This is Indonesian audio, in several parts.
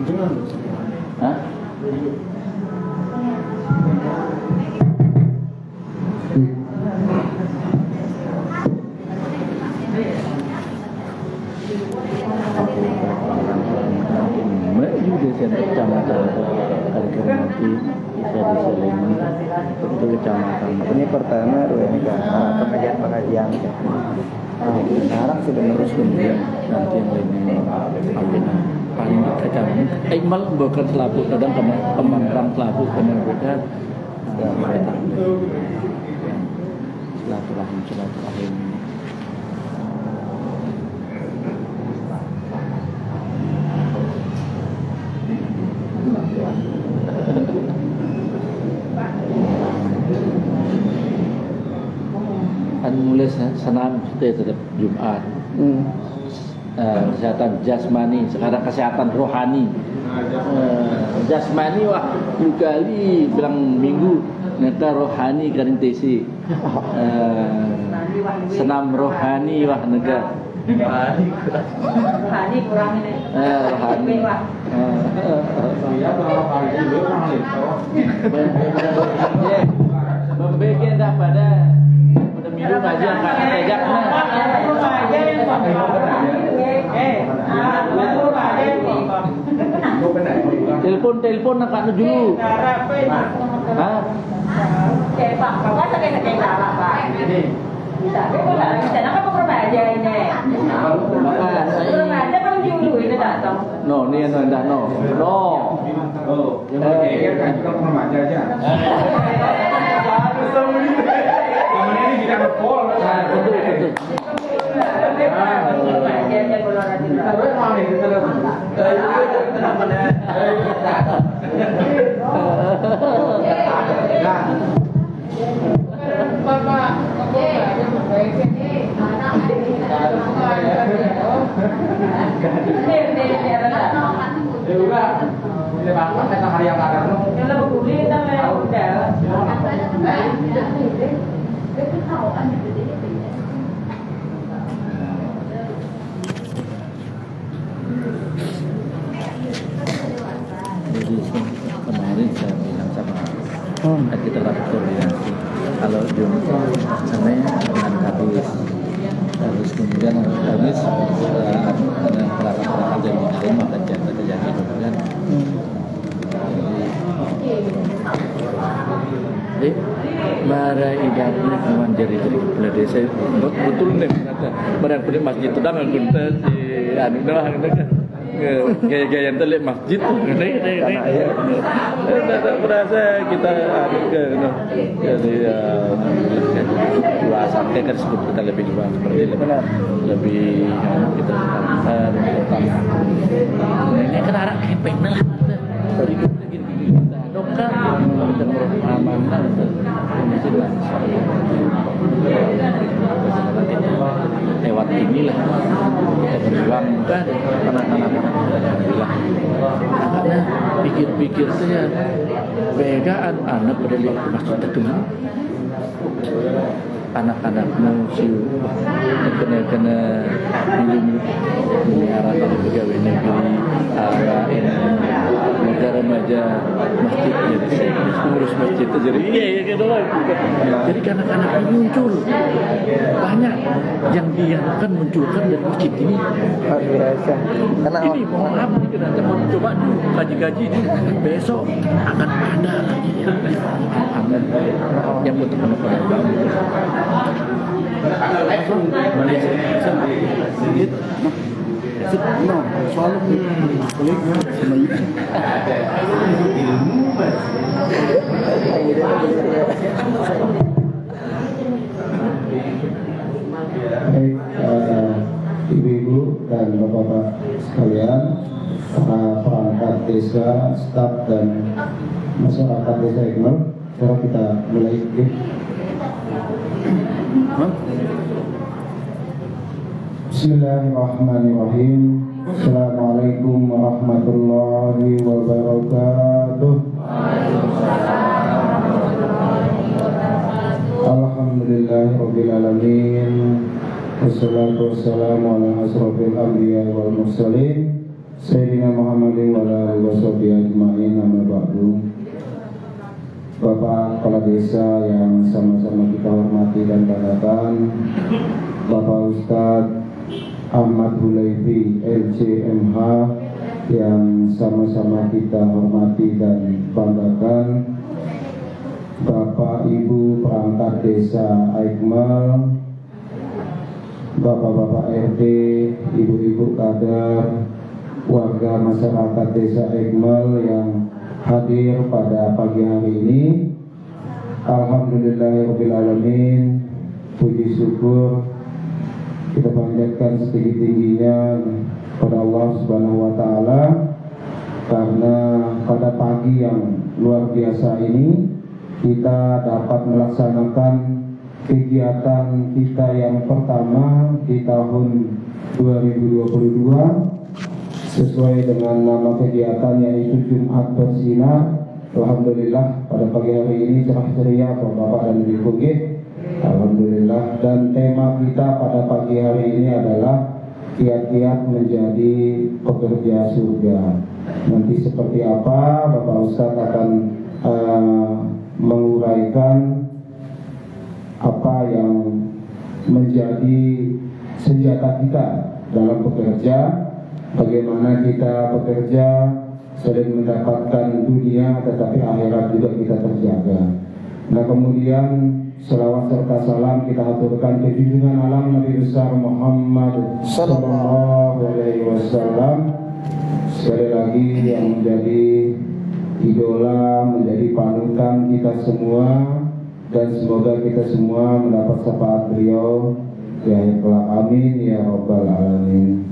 Hah? Juga saya kecamatan harga mati bisa diselingi itu kecamatan. Ini pertama ini kan pengajian. Sekarang sudah terus kemudian Nanti yang lainnya paling kecamatan. Iqbal bukan selaku kadang pemangkrang selaku benar beda. Silaturahim. Kan mulai senam setiap Jumat. Kesehatan jasmani, sekarang kesehatan rohani. Jasmani wah kali bilang minggu neta rohani karing tesi. Senam rohani wah nega. Rohani kurang ini. Rohani. Membagian dah pada minum aja nggak tejak telepon nak nak dulu. Hah? Pak, bapak sakit salah Pak. Bisa, bisa nak apa aja ini. Aja kan dulu ini datang. No, ni no dah no. No. Oh, yang bergeger kan juga remaja aja. Kamu ini tidak ngepol. Betul. Jadi kemarin saya bilang sama kita koordinasi kalau Jum Senin dengan Kamis, terus kemudian Kamis ada perangkat dari Muslim maka jangan terjadi kemudian jadi mara idamnya kawan dari pelada saya betul nih kata mereka pergi masjid itu dah kunta si anu dah kan gaya-gaya yang terlihat masjid ini tak berasa kita jadi dua sampai kan sebut kita lebih dua seperti lebih kita besar ini kan arah kepeng lah dari gini dokter kita amanah mesti lah lewat inilah kita berjuang kan anak-anak alhamdulillah karena pikir-pikir saya begaan anak pada waktu masjid itu anak-anakmu siu kena melihara dari pegawai negeri negara remaja masjid jadi saya ngurus masjid itu jadi iya gitu lah jadi anak-anak muncul banyak yang dia akan munculkan dari masjid ini karena ini mohon maaf ini kita coba kaji-kaji besok akan ada lagi yang untuk anak-anak Malaysia no, soalnya kulit sama itu. Ibu-ibu dan bapak-bapak sekalian, para perangkat desa, staf dan masyarakat desa Iqbal, sekarang kita mulai. Bismillahirrahmanirrahim. Assalamualaikum warahmatullahi wabarakatuh. Alhamdulillahirabbil alamin. Wassalatu wassalamu ala asrofil anbiya wal mursalin Sayyidina Muhammadin wa ala alihi washabihi ajma'in, amma ba'du. Bapak Kepala Desa yang sama-sama kita hormati dan banggakan, Bapak Ustadz Ahmad Hulaifi LCMH yang sama-sama kita hormati dan banggakan, Bapak Ibu perangkat Desa Aikmal, Bapak-bapak RT, Ibu-ibu kadar, warga masyarakat Desa Aikmal yang hadir pada pagi hari ini. Alhamdulillahirabbil alamin. Puji syukur kita panjatkan setinggi-tingginya pada Allah Subhanahu wa taala karena pada pagi yang luar biasa ini kita dapat melaksanakan kegiatan kita yang pertama di tahun 2022 sesuai dengan nama kegiatan yaitu Jumat Bersinar. Alhamdulillah pada pagi hari ini cerah ceria Bapak dan Ibu. Alhamdulillah, dan tema kita pada pagi hari ini adalah kiat-kiat menjadi pekerja surga. Nanti seperti apa Bapak Ustadz akan menguraikan apa yang menjadi senjata kita dalam bekerja, bagaimana kita bekerja selain mendapatkan dunia tetapi akhirat juga kita terjaga. Nah, kemudian selawat serta salam kita aturkan ke junjungan alam Nabi besar Muhammad sallallahu alaihi wasallam, sekali lagi yang menjadi idola, menjadi panutan kita semua, dan semoga kita semua mendapat syafaat beliau ya kelak, amin ya rabbal alamin.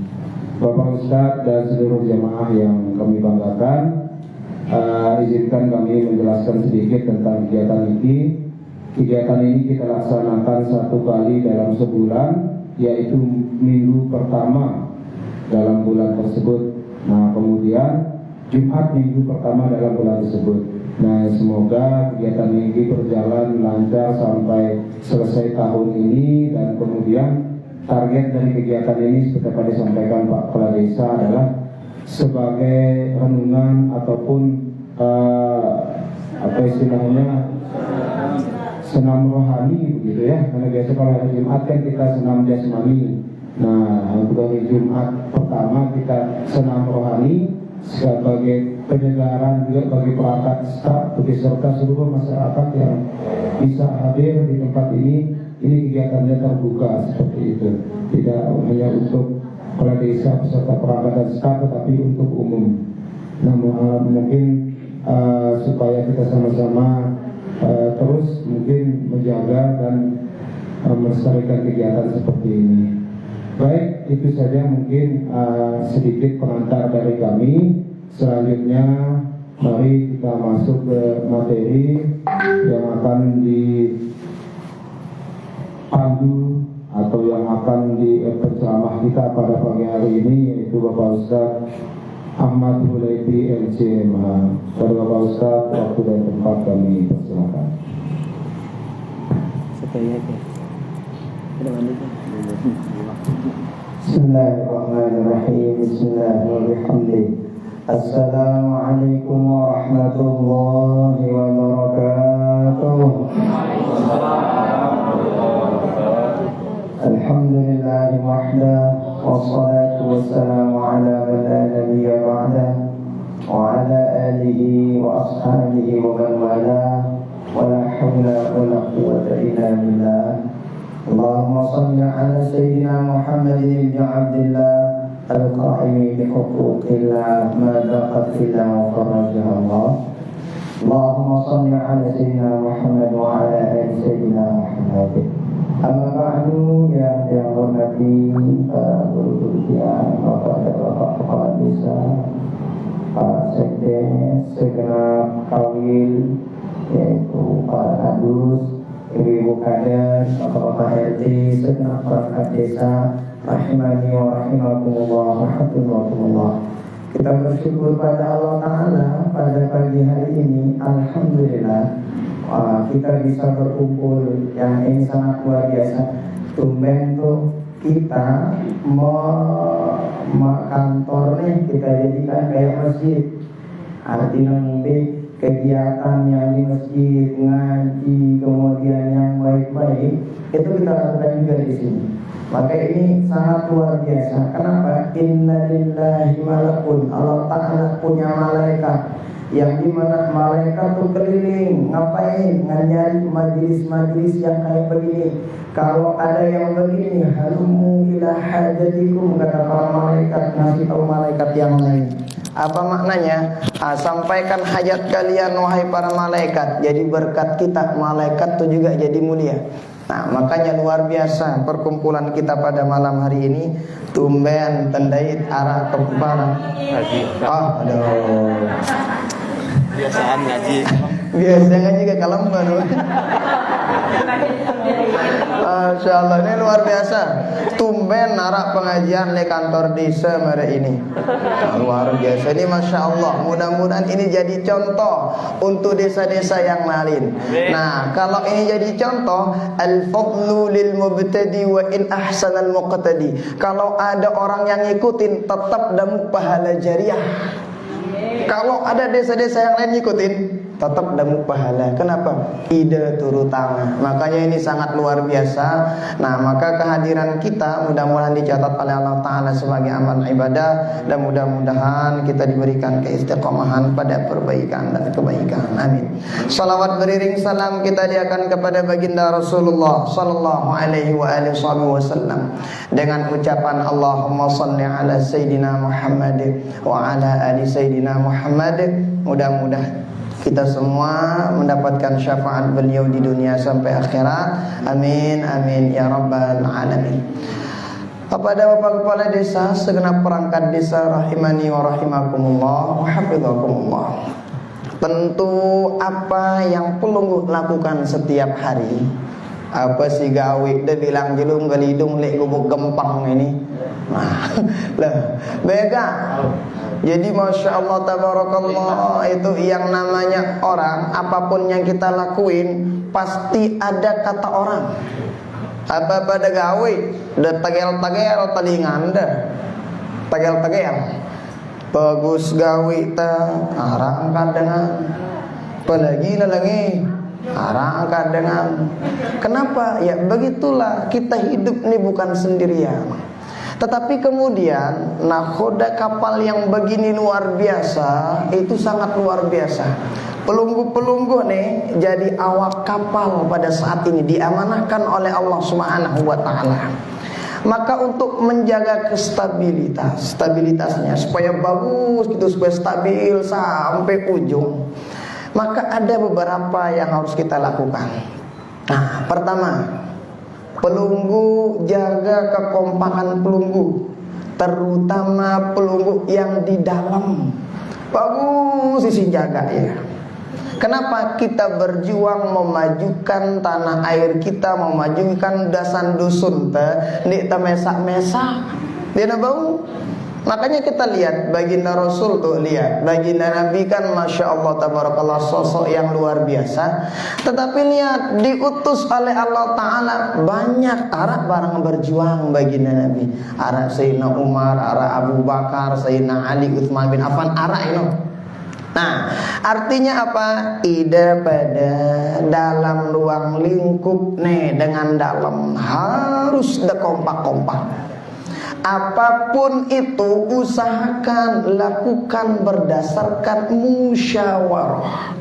Bapak Ustadz dan seluruh jamaah yang kami banggakan, izinkan kami menjelaskan sedikit tentang kegiatan ini. Kegiatan ini kita laksanakan satu kali dalam sebulan, yaitu minggu pertama dalam bulan tersebut. Nah, kemudian Jumat minggu pertama dalam bulan tersebut. Nah, semoga kegiatan ini berjalan lancar sampai selesai tahun ini, dan kemudian target dari kegiatan ini seperti tadi disampaikan Pak Kepala Desa adalah sebagai renungan ataupun apa istilahnya senam rohani begitu ya, karena biasa kalau hari Jumat kan kita senam jasmani. Nah, untuk hari Jumat pertama kita senam rohani sebagai penyegaran juga bagi perangkat staf beserta seluruh masyarakat yang bisa hadir di tempat ini. Ini kegiatannya terbuka seperti itu, tidak hanya untuk kepala desa beserta perangkat dan staf, tetapi untuk umum. Nah, mungkin supaya kita sama-sama terus mungkin menjaga dan melestarikan kegiatan seperti ini. Baik, itu saja mungkin sedikit pengantar dari kami. Selanjutnya mari kita masuk ke materi yang akan dipandu atau yang akan dipenceramah kita pada pagi hari ini, yaitu Bapak Ustadz Ahmad Hulaifi LCMH. Pada Bapak Ustadz, waktu dan tempat kami persilakan. Bismillahirrahmanirrahim. Bismillahirrahmanirrahim. Assalamualaikum warahmatullahi wabarakatuh. Alhamdulillahi wahda, wassalatu wassalamu ala man la nabiyya ba'da, wa ala alihi wa ashabihi wa man wala, wa la hawla wa la quwwata illa billah. Allahumma salli ala sayyidina Muhammadin ibn Abdillah al-qa'imi bi huquqillah ma daqat fillah wa farajaha Allah. Allahumma salli ala sayyidina Muhammad wa ala ali sayyidina Muhammad. Amma ba'du, yang saya hormati para guru-guru yang Bapak dan Bapak Kepala Desa, Pak Sekdes, segenap kawil, yaitu para kadus, ibu-ibu kadar, bapak-bapak RT, segenap perangkat desa, rahimani wa rahimakumullah, rahmatullah. Kita bersyukur pada Allah Ta'ala pada pagi hari ini, alhamdulillah, kita bisa berkumpul, yang ini sangat luar biasa. Tumben tuh kita kantor nih kita jadikan kayak masjid. Artinya mungkin kegiatan yang di masjid, ngaji, kemudian yang baik-baik itu kita lakukan juga di sini. Maka ini sangat luar biasa. Kenapa? Inna lillahi malakun. Allah Ta'ala punya malaikat yang dimana malaikat tuh keliling ngapain? Ngajari majelis-majelis yang kayak begini. Kalau ada yang begini, halumu ila hajatikum, kata para malaikat, ngasih tahu malaikat yang lain. Apa maknanya? Sampaikan hajat kalian wahai para malaikat. Jadi berkat kita malaikat tuh juga jadi mulia. Nah, makanya luar biasa perkumpulan kita pada malam hari ini. Tumben tendait arah ke barat. Oh, aduh. Biasaan ngaji. Biasa ngaji ke Kalamban. Masya Allah, ini luar biasa. Tumben narak pengajian di kantor desa hari ini. Luar biasa, ini Masya Allah. Mudah-mudahan ini jadi contoh untuk desa-desa yang lain. Nah, kalau ini jadi contoh, al-fadlu lil mubtadi wa in ahsanal muqtadi. Kalau ada orang yang ngikutin, tetap damu pahala jariah. Kalau ada desa-desa yang lain ngikutin, tetap damu pahala. Kenapa? Ide turu tangan. Makanya ini sangat luar biasa. Nah, maka kehadiran kita mudah-mudahan dicatat oleh Allah Ta'ala sebagai amal ibadah, dan mudah-mudahan kita diberikan keistiqomahan pada perbaikan dan kebaikan. Amin. Salawat beriring salam kita diakan kepada baginda Rasulullah sallallahu alaihi wa alihi wasallam dengan ucapan Allahumma shalli ala Sayyidina Muhammad wa ala ali Sayyidina Muhammad. Mudah-mudahan kita semua mendapatkan syafaat beliau di dunia sampai akhirat. Amin, amin ya rabbal alamin. Kepada Bapak Kepala Desa, segenap perangkat desa rahimani wa rahimakumullah wa hafizakumullah. Tentu apa yang perlu lakukan setiap hari. Apa sih gawe dia bilang jelung galidung lek gubuk gempang ini. Nah, lah, bega. Jadi Masya Allah tabarakallah, itu yang namanya orang, apapun yang kita lakuin pasti ada kata orang. Apa pada gawe da tagel-tagel telingan dah. Tagel-tagel. Bagus gawe ta arang kadengan. Pelagi lagi arang kadengan. Kenapa? Ya begitulah, kita hidup ini bukan sendirian. Tetapi kemudian nakhoda kapal yang begini luar biasa, itu sangat luar biasa. Pelunggu-pelunggu nih jadi awak kapal pada saat ini diamanahkan oleh Allah Subhanahu wa taala. Maka untuk menjaga stabilitasnya supaya bagus gitu, supaya stabil sampai ujung, maka ada beberapa yang harus kita lakukan. Nah, pertama, pelunggu jaga kekompakan pelunggu, terutama pelunggu yang di dalam. Bagus isi jaga ya. Kenapa? Kita berjuang memajukan tanah air kita, memajukan dasan dusun nek ta mesak-mesak. Dia bau. Makanya kita lihat baginda Rasul tuh, lihat baginda Nabi kan Masya Allah tabarakallah, sosok yang luar biasa. Tetapi lihat diutus oleh Allah Ta'ala banyak arah barang berjuang baginda Nabi. Arah Sayyidina Umar, arah Abu Bakar, Sayyidina Ali, Utsman bin Affan, arah itu. Nah, artinya apa? Ide pada dalam ruang lingkup nih, dengan dalam harus kompak-kompak. Apapun itu usahakan lakukan berdasarkan musyawarah.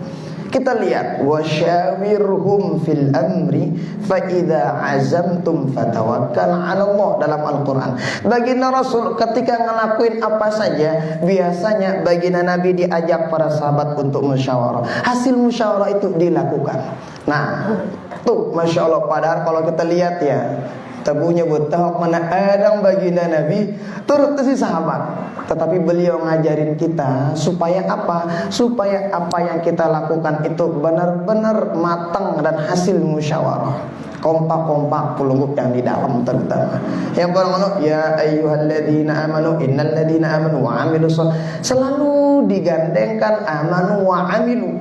Kita lihat wasyawirhum fil amri fa idza azamtum fatawakkal 'ala Allah dalam Al-Qur'an. Baginda Rasul ketika ngelakuin apa saja, biasanya baginda Nabi diajak para sahabat untuk musyawarah. Hasil musyawarah itu dilakukan. Nah, tuh Masya Allah, padahal kalau kita lihat ya, tabunya buat tahu mana adang baginda Nabi turut si sahabat. Tetapi beliau ngajarin kita supaya apa? Supaya apa yang kita lakukan itu benar-benar matang dan hasil musyawarah. Kompak-kompak pelunggup yang di dalam terutama. Yang pertama, ya ayyuhalladzina amanu innal ladzina amanu wa amilus selalu digandengkan amanu wa amilu.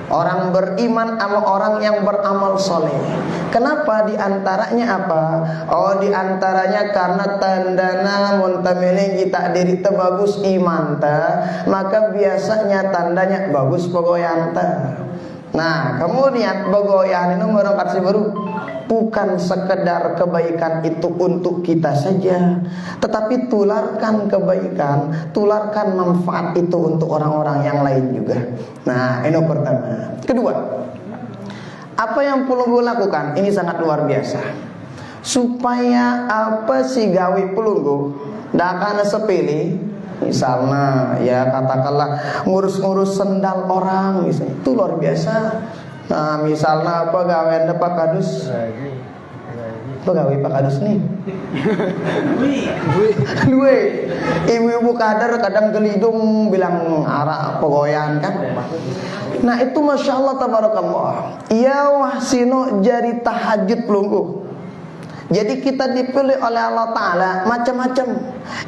Orang beriman sama orang yang beramal soleh. Kenapa? Diantaranya apa? Oh, diantaranya karena tandana muntamilin kita diri bagus iman ta, maka biasanya tandanya bagus pegoyan ta. Nah, kemudian pegoyan itu merangkat si baru. Bukan sekedar kebaikan itu untuk kita saja, tetapi tularkan kebaikan, tularkan manfaat itu untuk orang-orang yang lain juga. Nah, ini pertama. Kedua, apa yang perlu gue lakukan? Ini sangat luar biasa. Supaya apa sih gawe pelunggu, dak sepele. Misalnya, ya katakanlah ngurus-ngurus sendal orang, misalnya, itu luar biasa. Nah, misalnya apa gawean Pak Kadus? Pegawai Pak Kadus nih. Luwe. Ibu-ibu kader kadang gelidung bilang arak pegoyan kan. Nah, itu Masya Allah tabarakallah. Ya wahsino jari tahajud pelunggu. Jadi kita dipilih oleh Allah Ta'ala macam-macam.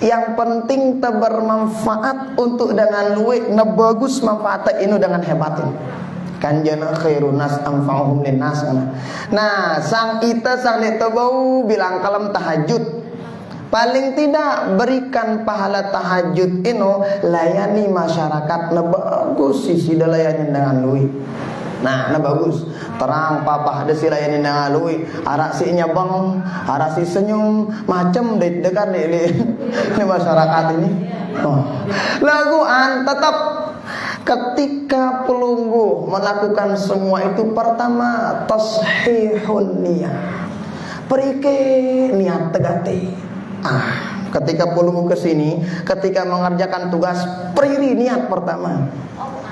Yang penting bermanfaat untuk dengan luwe. Nah bagus manfaatnya ini dengan hebatin. Kanjana khairun nas anfa'uhum linnas. Nah, sang ita sang netebau bilang kalam tahajud. Paling tidak berikan pahala tahajud ino layani masyarakat. Nah bagus sisi layani dengan lui. Nah bagus. Terang papa ada si layani dengan lui. Arak si nyabang, arak si senyum, macam dekat di masyarakat ini. Oh. Laguan tetap. Ketika pelunggu melakukan semua itu, pertama tashihun niat, perike niat tegati. Ketika pelunggu kesini, ketika mengerjakan tugas, periri niat pertama.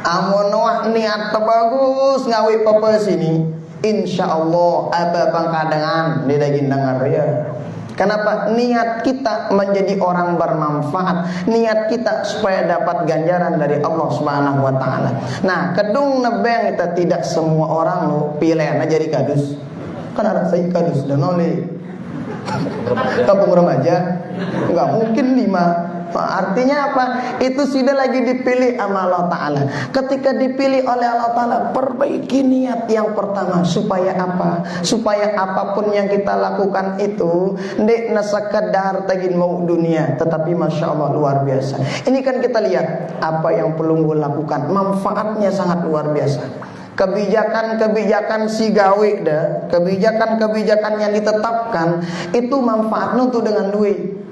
Amonwah niat bagus ngawi papa sini, insya Allah apa pangkadangan di daging dengar ya. Kenapa? Niat kita menjadi orang bermanfaat. Niat kita supaya dapat ganjaran dari Allah Subhanahu wa ta'ala. Nah, kedung nebeng kita tidak semua orang lo pilihan aja di kadus. Kan ada saya kadus dan oleh kampung remaja. Enggak mungkin 5. Artinya apa? Itu sudah lagi dipilih sama Allah Ta'ala. Ketika dipilih oleh Allah Ta'ala, perbaiki niat yang pertama. Supaya apa? Supaya apapun yang kita lakukan itu ndek sekedar tagin mau dunia, tetapi Masya Allah luar biasa. Ini kan kita lihat apa yang pelunggu lakukan, manfaatnya sangat luar biasa. Kebijakan-kebijakan si gawe dah, kebijakan-kebijakan yang ditetapkan itu manfaatnya untuk dengan duit.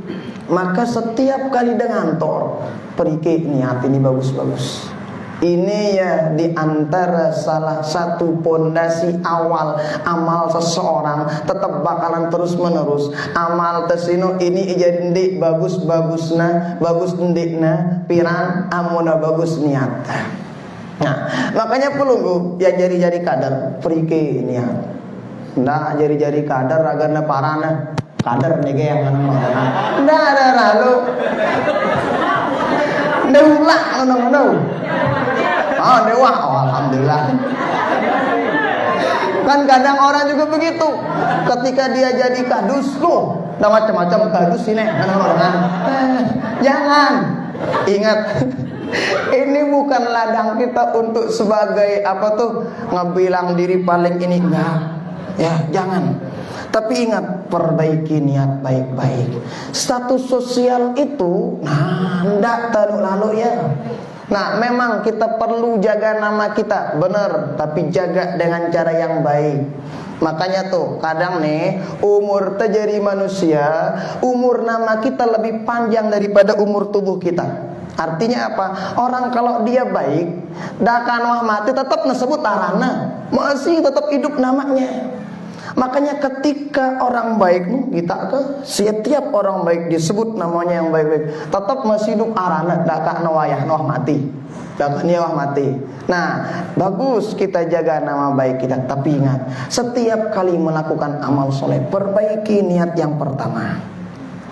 Maka setiap kali dengan tor perike niat ini bagus-bagus. Ini ya diantara salah satu pondasi awal amal seseorang tetap bakalan terus menerus. Amal tesino ini jadi ndik bagus-bagusna, bagus ndikna piran amuna bagus niat. Nah, makanya pelunggu ya jari-jari kadar perike niat. Nah, jari-jari kadar agarna parana kadar nih yang mana nggak ada lalu dewa dewa alhamdulillah. Kan kadang orang juga begitu ketika dia jadi kadus loh, nah macam-macam kadus ini jangan ingat ini bukan ladang kita untuk sebagai apa tuh ngebilang diri paling ini enggak ya, jangan. Tapi ingat, perbaiki niat baik-baik. Status sosial itu, ndak lalu ya. Nah, memang kita perlu jaga nama kita, benar. Tapi jaga dengan cara yang baik. Makanya tuh, kadang nih, umur terjadi manusia, umur nama kita lebih panjang daripada umur tubuh kita. Artinya apa? Orang kalau dia baik, dakan wah mati tetap disebut tarana, masih tetap hidup namanya. Makanya ketika orang baik kita ke setiap orang baik disebut namanya yang baik-baik, tetap masih hidup arana dak nawayah noh mati. Dak niawah mati. Nah, bagus kita jaga nama baik kita, tapi ingat, setiap kali melakukan amal soleh perbaiki niat yang pertama.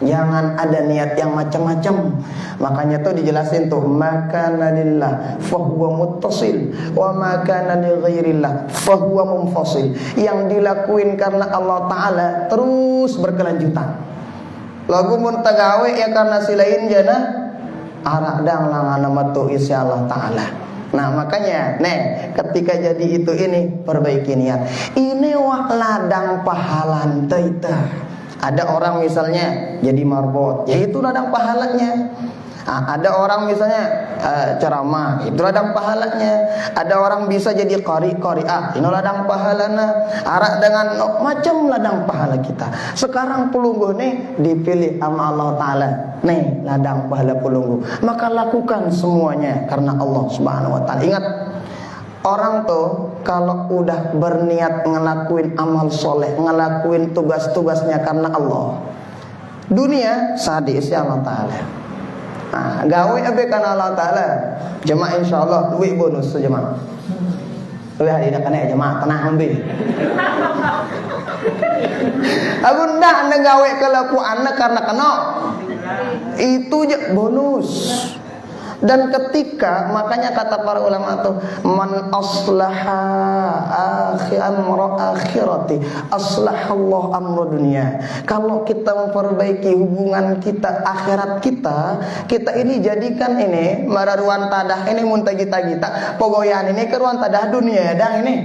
Jangan ada niat yang macam-macam. Makanya tuh dijelasin tuh, makana lillah fahuwa muttasil wa makana li ghairillah fahuwa munfasil. Yang dilakuin karena Allah Ta'ala terus berkelanjutan. Lagu mun tagawe ya karena si lain jana arak dang langana matu isi Allah Ta'ala. Nah makanya, ketika jadi itu ini perbaiki niat. Ini wah ladang pahala taita. Ada orang misalnya jadi marbot, ya itu ladang pahalanya. Ada orang misalnya ceramah, itu ladang pahalanya. Ada orang bisa jadi qari'ah, ini ladang pahalana. Arak dengan macam ladang pahala kita. Sekarang pelungguh nih dipilih sama Allah Ta'ala. Nih ladang pahala pelungguh. Maka lakukan semuanya karena Allah Subhanahu Wa Ta'ala. Ingat, orang tuh kalau udah berniat ngelakuin amal soleh, ngelakuin tugas-tugasnya karena Allah, dunia sadis ya Allah Ta'ala. Nah, gawe abe karena Allah Ta'ala, jemaah insyaallah duit bonus jemaah. Duit hari nak kena jemaah tenang ambil. Aku ndak anda gawe kalau anda karena kena itu je bonus. Dan ketika, makanya kata para ulama tuh, man aslaha amra akhirati aslahallahu amra dunia. Kalau kita memperbaiki hubungan kita akhirat kita ini jadikan ini mararuan tadah ini muntah-gita pogoyan ini ke ruang tadah dunia dan ini.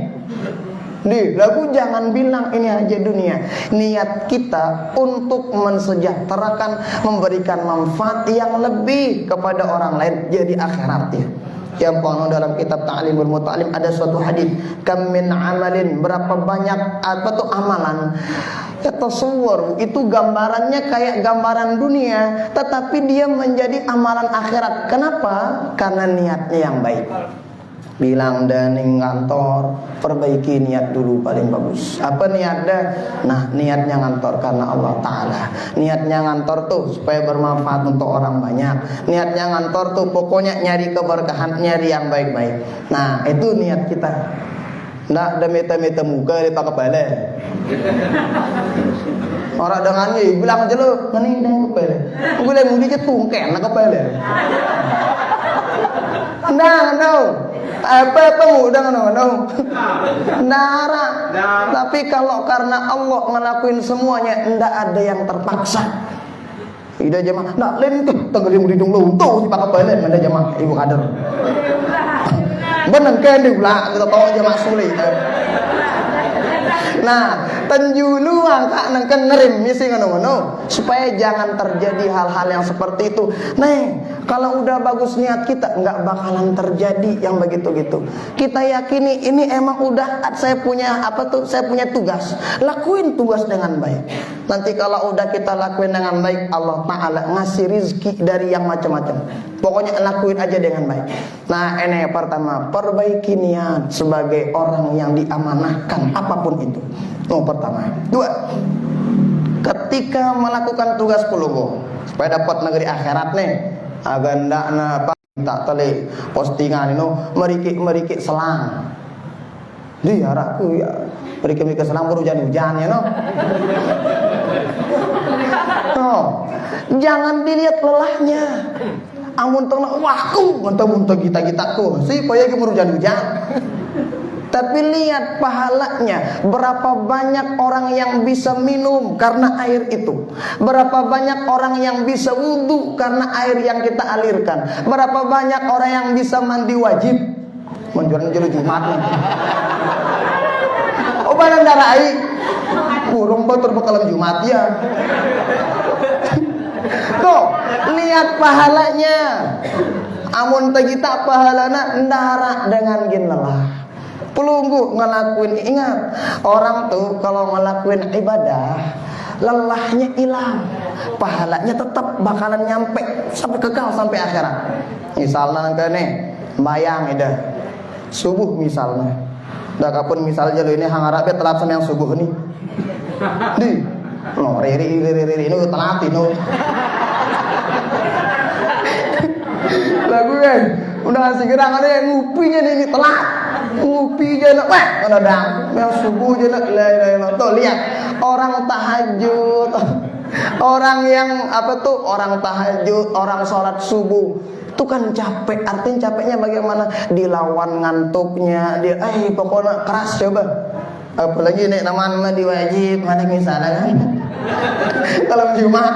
Lalu jangan bilang ini aja dunia. Niat kita untuk mensejahterakan, memberikan manfaat yang lebih kepada orang lain, jadi akhirat ya. Yang pernah dalam kitab Ta'limul Muta'allim ada suatu hadis, kam min amalin, berapa banyak apa tuh amalan. Ya tasawwur, itu gambarannya kayak gambaran dunia, tetapi dia menjadi amalan akhirat. Kenapa? Karena niatnya yang baik. Bilang dan ngantor, perbaiki niat dulu paling bagus. Apa niatnya? Nah, niatnya ngantor karena Allah Ta'ala. Niatnya ngantor tuh supaya bermanfaat untuk orang banyak. Niatnya ngantor tuh pokoknya nyari keberkahan, nyari yang baik-baik. Nah, itu niat kita. Nggak ada meta-meta muka di pakai kepala. Orang dengannya bilang aja lo, ngani dah kepala. Boleh mudi je tungken nak kepala. Nah. Apa mudah Nara. Tapi kalau karena Allah ngelakuin semuanya, ndak ada yang terpaksa. Ida jemaah, ndak lain tuh tenggelim di dong tuh di pakai balik ada jemaah ibu kader. Beneng kendi pula kita tahu jemaah sulit. Nah, tenjulu angka nengken ngerim misi ngono supaya jangan terjadi hal-hal yang seperti itu. Nah, kalau udah bagus niat kita nggak bakalan terjadi yang begitu-gitu. Kita yakini ini emang udah saya punya tugas. Lakuin tugas dengan baik. Nanti kalau udah kita lakuin dengan baik, Allah Ta'ala ngasih rizki dari yang macam-macam. Pokoknya lakuin aja dengan baik. Nah, ini pertama, perbaiki niat sebagai orang yang diamanahkan apapun itu. Pertama. Dua, ketika melakukan tugas pelungguh supaya dapat negeri akhirat nih, agak ndak tak tele postingan ini meriki selang. Dia aku ya meriki selang hujan-hujan ya no. Jangan dilihat lelahnya. Amun tengah waku muntah-muntah kita-gitaku. Supaya hujan-hujan. Tapi lihat pahalanya. Berapa banyak orang yang bisa minum karena air itu. Berapa banyak orang yang bisa wudhu karena air yang kita alirkan. Berapa banyak orang yang bisa mandi wajib. Menjualan juru Jumat. Obanan darah air. Burung batur bekalan Jumat ya. Tuh, lihat pahalanya. Amun tegita pahalana ndara dengan gin lelah. Pelunggu ngelakuin, ingat, orang tuh kalau ngelakuin ibadah lelahnya hilang, pahalanya tetap bakalan nyampe sampai kekal sampai akhirat. Misalnya nih bayang ida subuh misalnya, dah kapun misalnya lo ini hangarapnya telat sama yang subuh nih, di no riri ini telat ini, lagu kan udah ngasih gerang ada yang ngupinya nih telat. Ngopi je nak kadang yang subuh je nak tuh lihat orang tahajud, orang yang orang tahajud, orang sholat subuh itu kan capek. Artinya capeknya bagaimana, dilawan ngantuknya dia pokoknya keras coba. Apalagi nek namanya diwajib mana misalnya kan kalau Jumat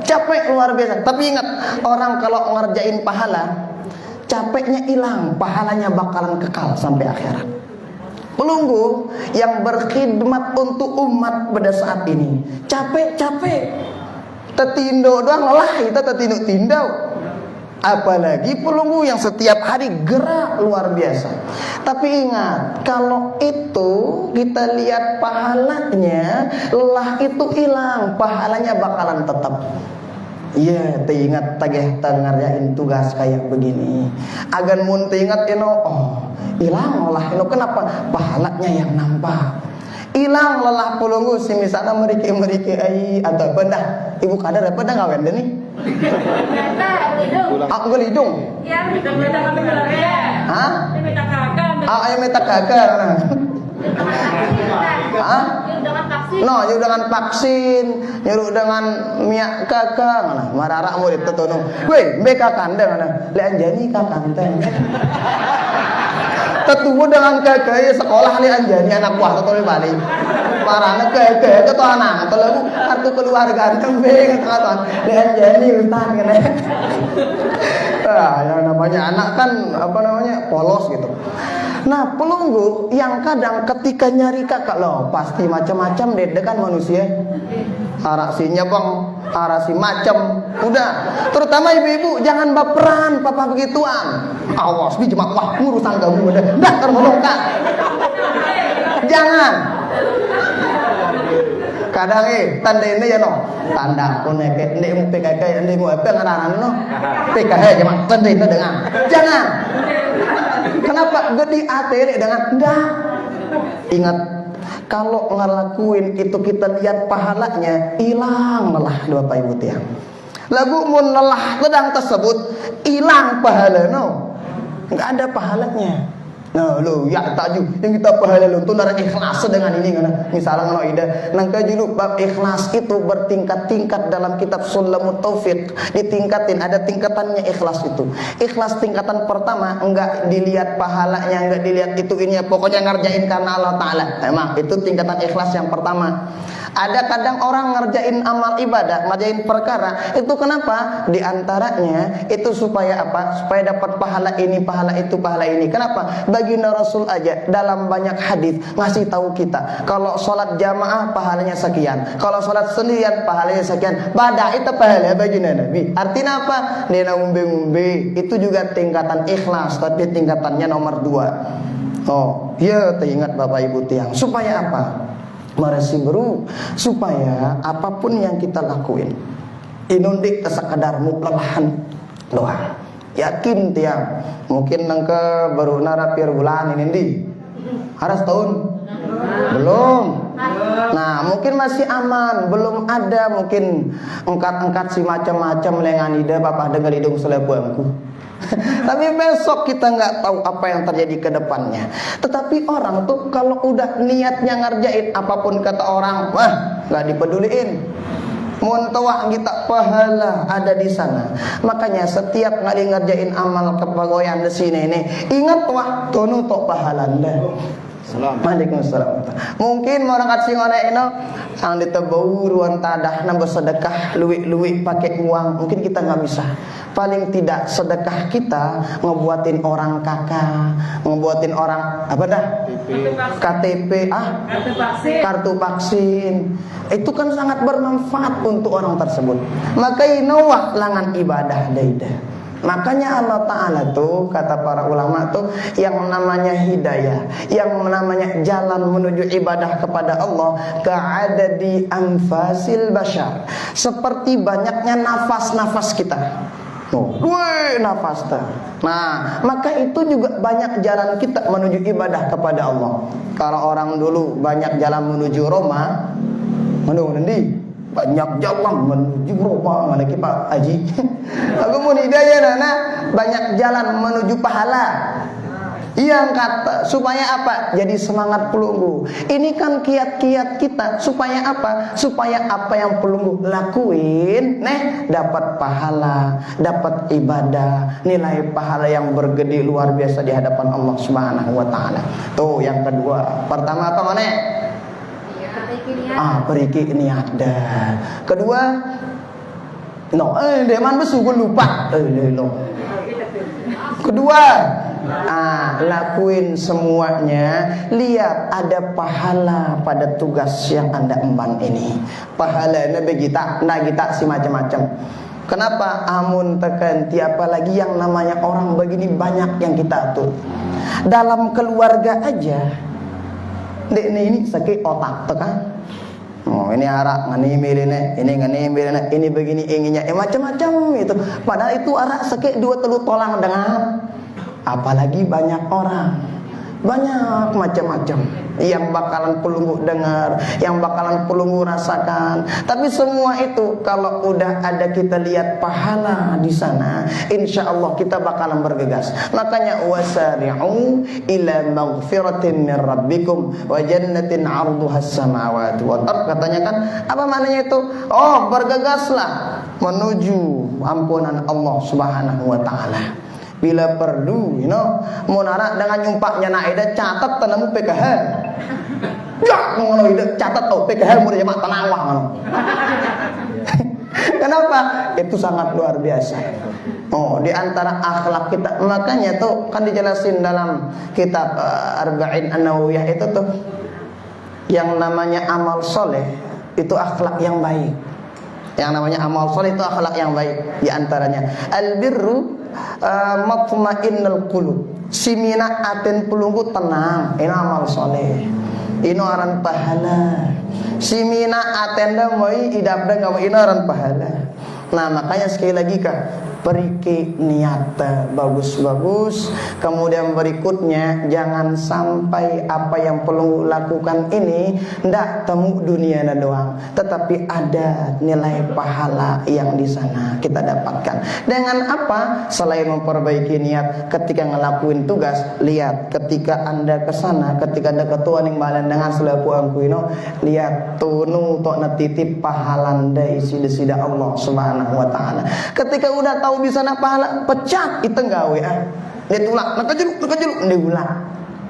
capek luar biasa. Tapi ingat, orang kalau ngerjain pahala capeknya hilang, pahalanya bakalan kekal sampai akhirat. Pelunggu yang berkhidmat untuk umat pada saat ini capek-capek, tetindo doang lelah, kita tetindo-tindo. Apalagi pelunggu yang setiap hari gerak luar biasa. Tapi ingat, kalau itu kita lihat pahalanya, lelah itu hilang, pahalanya bakalan tetap. Iya, teringat tagih ngerjain tugas kayak begini. Agan mun teringat hilang lelah ino, kenapa? Pahalanya yang nampak. Hilang lelah pelunggu si misalnya meriki ai atau benda ibu kadar apa dah ngawen nih? Aku gelidung. Ya, kita kami keluarga. Hah? Minta kakak. Ayo minta kakak. Hah? No, yuk dengan vaksin, nyuruh dengan minyak kakak, mana? Marara mau ditetunung. Weh, mbeka kandang mana? Le anjani kakandang. Tetuwo dengan kakak sekolah le anjani anak buah tetu balik. Parana kakak ke to anak, to lagu kartu keluarga tembe kata le anjani utan kene. Yang namanya anak kan polos gitu. Nah, pelunggu yang kadang ketika nyari kakak loh pasti macam-macam deh kan manusia. Arasinya bang, arasi macam. Udah, terutama ibu-ibu jangan baperan papa begituan. Awas bi jemak wah urusan kamu udah. Dah termolong kak. Jangan. Kadang tanda ini ya no. Tanda pun nek mu PKK ndek mu apa ngaran no. PKK jemak tanda ini dengan. Jangan. Kenapa gede atele dengan enggak? Ingat, kalau ngelakuin itu kita lihat pahalanya hilang lelah Bapak Ibu tiang. Lagu mun lelah sedang tersebut hilang pahala no. Enggak ada pahalanya. Nah, lo ya taju yang kita pahala lo tuh nara ikhlas dengan ini kan. Misalnya kalau ida nangka julu bab ikhlas itu bertingkat-tingkat dalam kitab Sulamut Taufiq, ditingkatin ada tingkatannya ikhlas itu. Ikhlas tingkatan pertama enggak dilihat pahalanya, enggak dilihat itu ini pokoknya ngerjain karena Allah Taala. Memang itu tingkatan ikhlas yang pertama. Ada kadang orang ngerjain amal ibadah, ngerjain perkara itu kenapa? Di antaranya itu supaya apa? Supaya dapat pahala ini, pahala itu, pahala ini. Kenapa? Baginda Rasul aja dalam banyak hadis ngasih tahu kita kalau sholat jamaah pahalanya sekian, kalau sholat sendirian pahalanya sekian. Badak itu pahala baginda Nabi. Artinya apa? Dia ngumbe-ngumbe itu juga tingkatan ikhlas, tapi tingkatannya nomor 2. Oh, ya teringat Bapak Ibu tiang. Supaya apa? Marasi beru supaya apapun yang kita lakuin inundik sekadar muklalahan doang. Yakin tiang mungkin nangke baru narapir bulan ini di harus tahun belum. Nah mungkin masih aman, belum ada mungkin engkat si macam-macam lengan ide bapak dengar hidung selebuangku. Tapi besok kita nggak tahu apa yang terjadi ke depannya. Tetapi orang tuh kalau udah niatnya ngerjain apapun kata orang, wah nggak dipeduliin. Muntawah kita pahala ada di sana. Makanya setiap kali ngerjain amal kepagoyan di sini ini, ingat wah tono tok pahala anda. Waalaikumsalam. Mungkin orang kasih ngone ino ang ditebau ruan tadah nambah sedekah luwik-luwik pakai uang, mungkin kita nggak bisa. Paling tidak sedekah kita ngebuatin orang kakak, ngebuatin orang apa dah? KTP kartu vaksin. Itu kan sangat bermanfaat untuk orang tersebut. Maka inawah langan ibadah daidah. Makanya Allah Ta'ala tuh kata para ulama tuh yang namanya hidayah, yang namanya jalan menuju ibadah kepada Allah ka'adadi anfasil bashar, seperti banyaknya nafas-nafas kita. Wih nafas ta. Nah maka itu juga banyak jalan kita menuju ibadah kepada Allah. Kalau orang dulu banyak jalan menuju Roma, nanti banyak jalan menuju Roma, mana Pak Haji? Aku mau hidayah nana banyak jalan menuju pahala. Yang kata supaya apa? Jadi semangat pelunggu. Ini kan kiat-kiat kita supaya apa? Supaya apa yang pelunggu lakuin, dapat pahala, dapat ibadah, nilai pahala yang bergede luar biasa di hadapan Allah Subhanahu wa taala. Tuh yang kedua. Pertama apa mana? Periki niat dah. Kedua, deman besu gue lupa. Kedua, lakuin semuanya. Lihat ada pahala pada tugas yang Anda emban ini. Pahalanya begita, nah kita si macam-macam. Kenapa? Amun tekan tiap lagi yang namanya orang begini banyak yang kita atur. Dalam keluarga aja, dek ini sakit otak tekan. Oh ini arak ngani mirine, ini ngani mirine, ini begini inginnya, macam-macam itu. Padahal itu arak sakit 2 telu tolang dengan. Apalagi banyak orang, banyak macam-macam yang bakalan pelunggu dengar, yang bakalan pelunggu rasakan. Tapi semua itu kalau udah ada kita lihat pahala di sana, insya Allah kita bakalan bergegas. Makanya wasari'u ila maghfiratin min rabbikum wa jannatin 'arduhas samawati wal ard. Katanya kan apa maknanya itu? Oh, bergegaslah menuju ampunan Allah Subhanahu wa taala. Bila perlu, mau narak dengan nyumpaknya naida catat tanamu PKH. Ya, ngono ide catat PKH murid jemaah tanawang. Kenapa? Itu sangat luar biasa. Oh, di antara akhlak kita. Makanya tuh kan dijelasin dalam kitab Arba'in An-Nawawiyah itu tuh yang namanya amal soleh itu akhlak yang baik. Yang namanya amal soleh itu akhlak yang baik. Di antaranya albirru matma'innal qulub. Simina aten pelunggu tenang. Ini amal soleh. Ini aran pahala. Simina atenda moi idabda ngau ini aran pahala. Nah makanya sekali lagi kak, periki niat bagus-bagus. Kemudian berikutnya jangan sampai apa yang perlu lakukan ini ndak temu dunia doang, tetapi ada nilai pahala yang di sana kita dapatkan. Dengan apa? Selain memperbaiki niat ketika ngelakuin tugas, lihat ketika Anda ke sana, ketika ada ketua ning balen dengan selaku angkuino, lihat tunu tok natitip pahalanda isi desida Allah Subhanahu wa taala. Ketika udah tahu di sana pahala, pecat itu gawe dia tulak, nakajeluk diulang.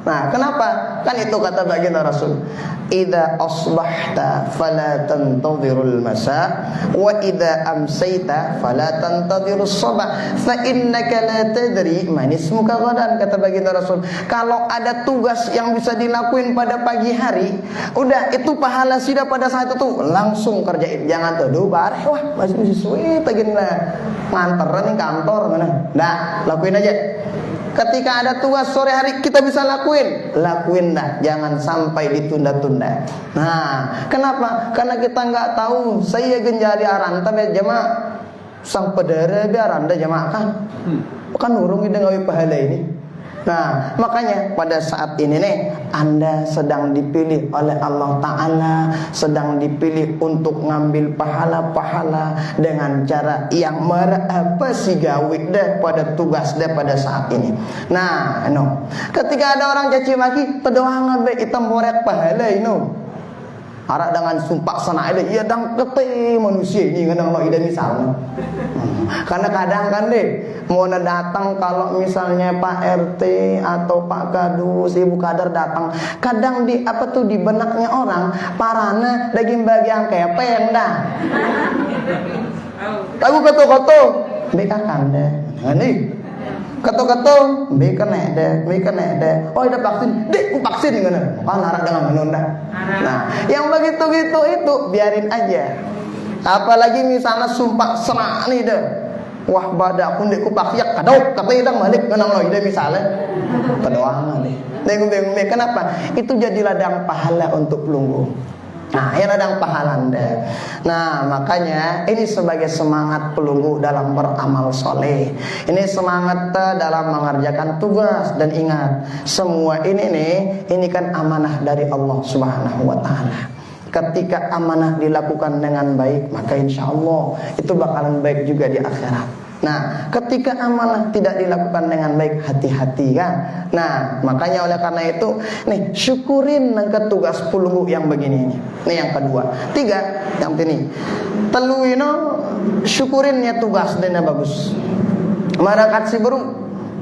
Nah, kenapa? Kan itu kata baginda Rasul. Idza asbahta fala tantadhirul masa wa idza amsayta fala tantadhirus sabah fa innaka la tadri man ismuka ghadan, kata baginda Rasul. Kalau ada tugas yang bisa dilakuin pada pagi hari, udah itu pahala sudah pada saat itu langsung kerjain. Jangan tuh bareh wah masih sesuai tagin lah nganteran nih kantor mana. Nah, lakuin aja. Ketika ada tugas sore hari kita bisa lakuin dah, jangan sampai ditunda-tunda. Nah, kenapa? Karena kita nggak tahu. Saya genjari aranta be jemaah sang pedara be aranda jemaah kan urung ide ngawi pahala ini. Nah, makanya pada saat ini nih Anda sedang dipilih oleh Allah Ta'ala, sedang dipilih untuk ngambil pahala-pahala dengan cara yang apa sih gawe deh pada tugas deh pada saat ini. Nah, ketika ada orang caci maki, terdoang be hitam borek pahala ini. Arak dengan sumpah sana ada, iya dang kete manusia ini kan kalau ide misalnya. Karena kadang kan deh mau datang kalau misalnya Pak RT atau Pak Kadus, Ibu Kadar datang, kadang di apa tuh di benaknya orang parana daging bagian kepeng dah. Lagu koto-koto, beka kanda, nih. Keto-keto, beka nek deh. Oh ada vaksin, dek vaksin gimana? Kan arak dengan menunda. Nah, yang begitu-gitu itu biarin aja. Apalagi misalnya sumpah serak nih deh. Wah badak pun dek kupakiak kadok kata idang balik kenang lo ide misalnya. Kedoangan nih. Bingung kenapa? Itu jadi ladang pahala untuk pelunggu. Nah, yang ladang pahala Anda. Nah, makanya ini sebagai semangat pelunggu dalam beramal soleh. Ini semangat dalam mengerjakan tugas. Dan ingat, semua ini kan amanah dari Allah Subhanahu wa ta'ala. Ketika amanah dilakukan dengan baik, maka insya Allah itu bakalan baik juga di akhirat. Nah, ketika amanah tidak dilakukan dengan baik, hati-hati kan. Nah, makanya oleh karena itu nih syukurin nangka tugas pelunggu yang begini ini. Nih yang kedua. 3, yang ini teluino syukurinnya tugas dana bagus. Marakat si baru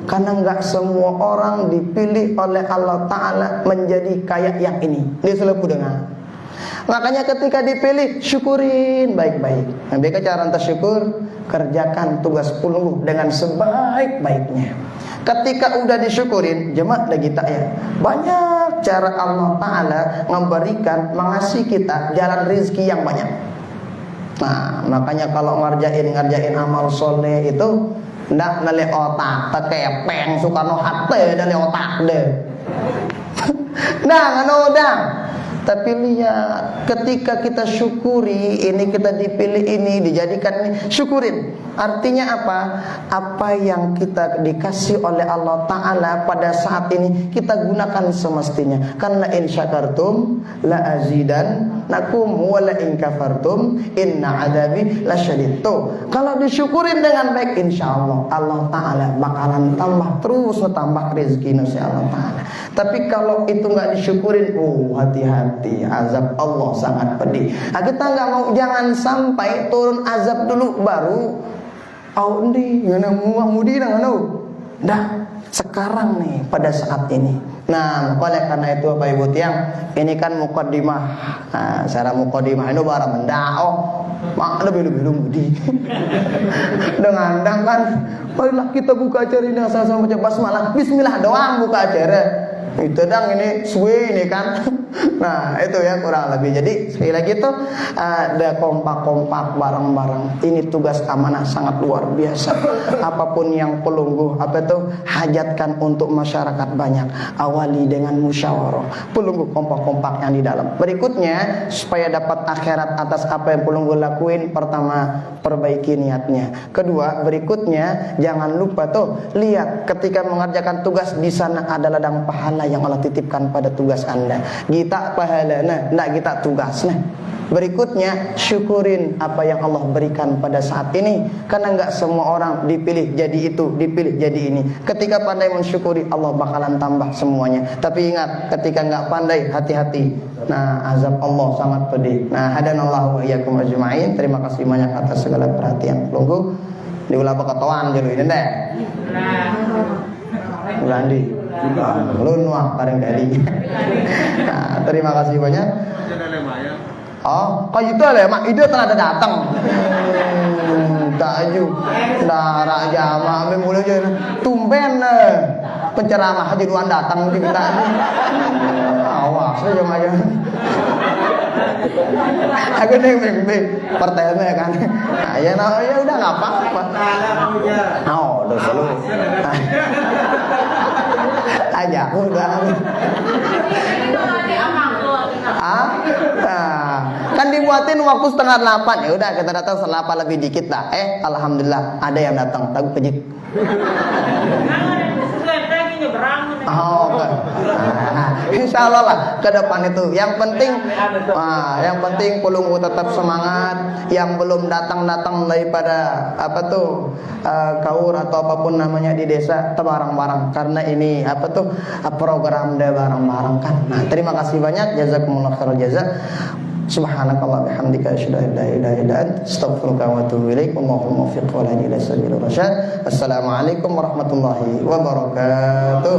karena enggak semua orang dipilih oleh Allah Ta'ala menjadi kayak yang ini. Dia selalu dengar. Makanya ketika dipilih syukurin baik-baik. Nah, mereka cara syukur kerjakan tugas pelunggu dengan sebaik-baiknya. Ketika udah disyukurin, jemaah lagi tak ya, banyak cara Allah Ta'ala memberikan, mengasih kita jalan rezeki yang banyak. Nah, makanya kalau ngerjain amal soleh itu ndak nale otak, tekepeng Soekarno Hatta nale otak deh. Nah, ngono. Tapi lihat, ketika kita syukuri, ini kita dipilih, ini dijadikan ini, syukurin. Artinya apa? Apa yang kita dikasih oleh Allah Ta'ala pada saat ini, kita gunakan semestinya. Karena in syakartum la azidannakum wa la in kafartum inna adabi lasyadid. Tuh, kalau disyukurin dengan baik, insya Allah Allah Ta'ala bakalan tambah terus tambah rezeki insya Allah Ta'ala. Tapi kalau itu nggak disyukurin, hati-hati, azab Allah sangat pedih. Nah, kita nggak mau, jangan sampai turun azab dulu baru aundi ngana mudi ngano. Dah sekarang nih pada saat ini. Nah, oleh karena itu Bapak Ibu tiang, ini kan mukaddimah. Nah, secara mukaddimah itu barang mendao. Mak lebih mudi. Dengan kan, marilah kita buka acara ini sama-sama baca basmalah. Bismillah doang buka acara. Itu dang ini suwe ini kan. Nah, itu ya kurang lebih. Jadi sekali lagi tuh ada kompak-kompak bareng-bareng. Ini tugas amanah sangat luar biasa. Apapun yang pelunggu hajatkan untuk masyarakat banyak. Awali dengan musyawarah. Pelunggu kompak-kompak yang di dalam. Berikutnya, supaya dapat akhirat atas apa yang pelunggu lakuin, pertama perbaiki niatnya. Kedua, berikutnya jangan lupa tuh lihat ketika mengerjakan tugas di sana ada ladang pahala yang Allah titipkan pada tugas Anda. Kita pahalana, nak kita tugasnya. Berikutnya, syukurin apa yang Allah berikan pada saat ini. Karena enggak semua orang dipilih jadi itu, dipilih jadi ini. Ketika pandai mensyukuri, Allah bakalan tambah semuanya. Tapi ingat, ketika enggak pandai, hati-hati. Nah, azab Allah sangat pedih. Nah, hadanallahu wa iyyakum ajma'in. Terima kasih banyak atas segala perhatian. Tunggu di ulah bakatoan dulu ini deh. Ulandi. Belum wah bareng dari. Nah, terima kasih banyak. Oh, kayak itu lah mak ide telah datang. Tak aju. Darah jamaah mulai je tumben penceramah haji duan datang kita. Awas aja aja. Aku nih pertanyaan kan. Nah, ya udah enggak apa-apa. Oh, dosa lu. Aja udah. Kan dibuatin waktu 7:30. Ya udah kita datang 7:30 lebih dikit lah. Alhamdulillah ada yang datang. Tahu kejik. Insya Allah lah ke depan itu. Yang penting pelunggu tetap semangat. Yang belum datang daripada kaur atau apapun namanya di desa, barang-barang. Karena ini program deh barang-barang kan. Nah, terima kasih banyak. Jazakumullah khairal jazak. Subhanakallah bihamdika asyhadu an la ilaha illa anta astaghfiruka wa atubu ilaik. Allahumma waffiq wa hdi ila sabilir rasyad. Assalamualaikum warahmatullahi wabarakatuh.